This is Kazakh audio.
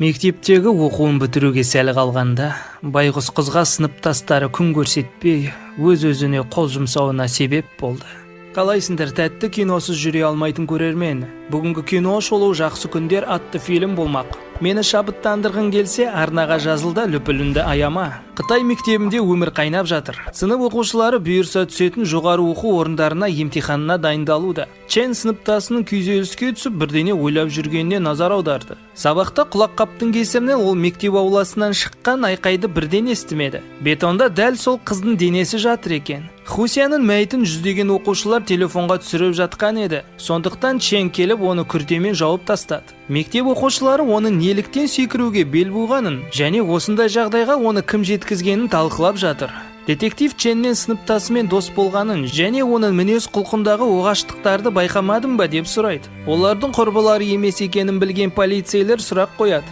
Мектептегі оқуын бітіруге сәл қалғанда, байғұс қызға сыныптастары күн көрсетпей, өз-өзіне қол жұмсауына себеп болды. Қалайсыңдар, тәтті киносыз жүре алмайтын көрермен. Бүгінгі кино шолу жақсы күндер атты фильм болмақ. Мені шабыттандырғың келсе, арнаға жазылда лүпілінді аяма. Қытай мектебінде өмір қайнап жатыр. Сынып оқушылары бұйырса түсетін жоғары оқу орындарына емтиханына дайындалуда. Чен сыныптасының күйзеліске түсіп бірдеңе ойлап жүргеніне назар аударды. Сабақта құлақ қаптың кесірінен ол мектеп ауласынан шыққан айқайды бірден естімеді. Бетонда дәл сол қыздың денесі жатыр екен. Хусияның мәйітін жүздеген оқушылар телефонға түсіріп жатқан еді. Сондықтан Чен келіп оны күртемен жауып тастады. Мектеп оқушылары оны неліктен секіруге бел буғанын және осындай жағдайға оны кім жеткізгенін талқылап жатыр. Детектив Ченнен сыныптасымен дос болғанын және оның мінез құлқындағы оғаштықтарды байқамадың ба деп сұрайды. Олардың құрбылары емес екенін білген полицейлер сұрақ қояды.